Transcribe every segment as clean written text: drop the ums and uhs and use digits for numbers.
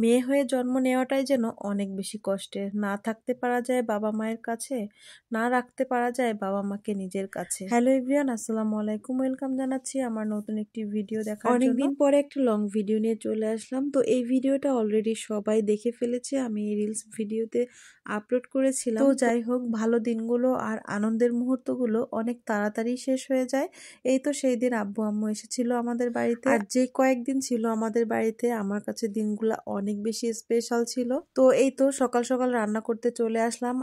মেয়ে হয়ে জন্ম নেওয়াটাই যেন অনেক বেশি কষ্টের। না থাকতে পারা যায় বাবা মায়ের কাছে, না রাখতে পারা যায় বাবা মাকে নিজের কাছে। হ্যালো এভরিওয়ান, আসসালামু আলাইকুম। ওয়েলকাম জানাচ্ছি আমার নতুন একটি ভিডিও দেখার জন্য। অনেকদিন পরে একটা লং ভিডিও নিয়ে চলে আসলাম। তো এই ভিডিওটা অলরেডি সবাই দেখে ফেলেছে, আমি এই রিলস ভিডিওতে আপলোড করেছিলাম। তো যাই হোক, ভালো দিনগুলো আর আনন্দের মুহূর্তগুলো অনেক তাড়াতাড়ি শেষ হয়ে যায়। এই তো সেই দিন আব্বু আম্মু এসেছিল আমাদের বাড়িতে, আর যে কয়েকদিন ছিল আমাদের বাড়িতে আমার কাছে দিনগুলো অনেক বেশি স্পেশাল ছিল। তো এই তো সকাল সকাল রান্না করতে চলে আসলাম,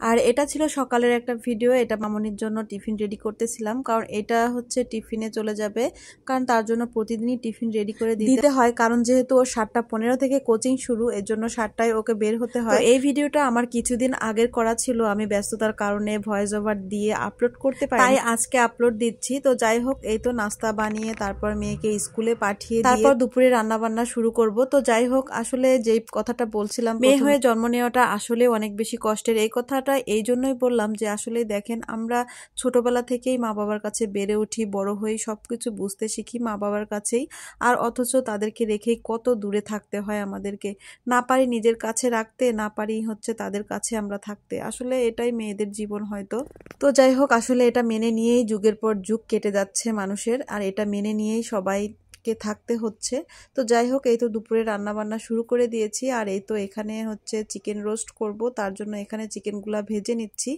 আর এটা ছিল সকালের একটা ভিডিও। এটা মামনির জন্য টিফিন রেডি করতেছিলাম, কারণ এটা হচ্ছে টিফিনে চলে যাবে, কারণ তার জন্য প্রতিদিনই টিফিন রেডি করে দিতে হয়, কারণ যেহেতু ওর 7:15 থেকে কোচিং শুরু, এর জন্য 7টায় ওকে বের হতে হয়। এই ভিডিওটা আমার কিছুদিন আগের করা ছিল, আমি ব্যস্ততার কারণে ভয়েস ওভার দিয়ে আপলোড করতে পারি, তাই আজকে আপলোড দিচ্ছি। তো যাই হোক, এই তো নাস্তা বানিয়ে তারপর মেয়েকে স্কুলে পাঠিয়ে তারপর দুপুরে রান্না বান্না শুরু করব। তো যাই হোক, আসলে যে কথাটা বলছিলাম, মেয়ে হয়ে জন্ম নেওয়াটা আসলে অনেক বেশি কষ্টের। এই কথাটা এই জন্যই বললাম যে আসলে দেখেন, আমরা ছোটবেলা থেকেই মা বাবার কাছে বেড়ে উঠি, বড় হয়ে সবকিছু বুঝতে শিখি মা বাবার কাছেই, আর অথচ তাদেরকে রেখেই কত দূরে থাকতে হয় আমাদেরকে। না পারি নিজের কাছে রাখতে, না পারি হচ্ছে তাদের কাছে আমরা থাকতে। আসলে এটাই মেয়েদের জীবন হয়তো। তো যাই হোক, আসলে এটা মেনে নিয়েই যুগের পর যুগ কেটে যাচ্ছে মানুষের, আর এটা মেনে নিয়েই সবাইকে থাকতে হচ্ছে। তো যাই হোক, এই তো দুপুরে রান্না বান্না শুরু করে দিয়েছি, আর এই তো এখানে হচ্ছে চিকেন রোস্ট করব, তার জন্য এখানে চিকেনগুলা ভেজে নিচ্ছি।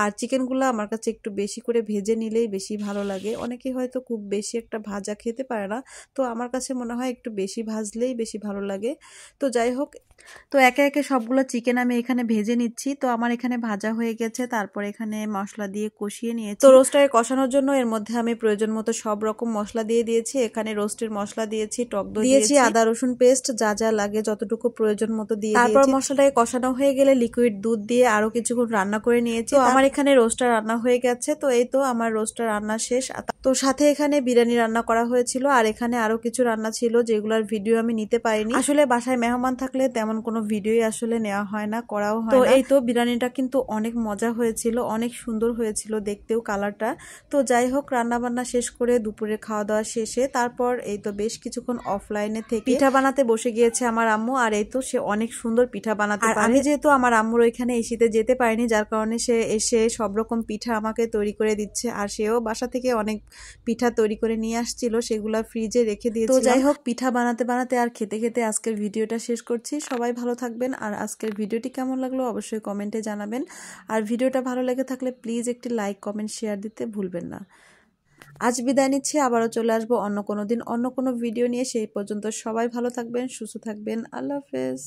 আর চিকেনগুলা আমার কাছে একটু বেশি করে ভেজে নিলেই বেশি ভালো লাগে। অনেকে হয়তো খুব বেশি একটা ভাজা খেতে পারে না, তো আমার কাছে মনে হয় একটু বেশি ভাজলেই বেশি ভালো লাগে। তো যাই হোক, তো একে একে সবগুলো চিকেন আমি এখানে ভেজে নিচ্ছি। তো আমার এখানে ভাজা হয়ে গেছে, তারপর এখানে মশলা দিয়ে কষিয়ে নিয়েছি। তো রোস্টটাকে কষানোর জন্য এর মধ্যে আমি প্রয়োজন মতো সব রকম মশলা দিয়ে দিয়েছি। এখানে রোস্টের মশলা দিয়েছি, টক দই দিয়েছি, আদা রসুন পেস্ট, যা যা লাগে যতটুকু প্রয়োজন মতো দিয়ে তারপর মশলাটাকে কষানো হয়ে গেলে লিকুইড দুধ দিয়ে আরো কিছুক্ষণ রান্না করে নিয়েছি। তো আমার এখানে রোস্টটা রান্না হয়ে গেছে। তো এই তো আমার রোস্টটা রান্না শেষ। তো সাথে এখানে বিরিয়ানি রান্না করা হয়েছিল, আর এখানে আরো কিছু রান্না ছিল যেগুলোর ভিডিও আমি নিতে পারিনি। আসলে বাসায় মেহমান থাকলে তেমন কোনো ভিডিওই আসলে নেওয়া হয় না, করাও হয় না। তো এই তো বিরিয়ানিটা কিন্তু অনেক মজা হয়েছিল, অনেক সুন্দর হয়েছিল দেখতেও কালারটা। তো যাই হোক, রান্না বান্না শেষ করে দুপুরে খাওয়া দাওয়া শেষে তারপর এই তো বেশ কিছুক্ষণ অফলাইনে থেকে পিঠা বানাতে বসে গিয়েছে আমার আম্মু। আর এই তো সে অনেক সুন্দর পিঠা বানাতে পারে। আমি যেহেতু আমার আম্মুর ওইখানে এই শীতে যেতে পারিনি, যার কারণে সে এসে সব রকম পিঠা আমাকে তৈরি করে দিচ্ছে, আর সেও বাসা থেকে অনেক পিঠা তৈরি করে নিয়ে আসছিল, সেগুলা ফ্রিজে রেখে দিয়েছে। তো যাই হোক, পিঠা বানাতে বানাতে আর খেতে খেতে আজকের ভিডিওটা শেষ করছি। সবাই ভালো থাকবেন, আর আজকের ভিডিওটি কেমন লাগলো অবশ্যই কমেন্টে জানাবেন। আর ভিডিওটা ভালো লেগে থাকলে প্লিজ একটি লাইক কমেন্ট শেয়ার দিতে ভুলবেন না। আজ বিদায় নিচ্ছি, আবারও চলে আসবো অন্য কোনো দিন অন্য কোনো ভিডিও নিয়ে। সেই পর্যন্ত সবাই ভালো থাকবেন, সুস্থ থাকবেন। আল্লাহ হাফেজ।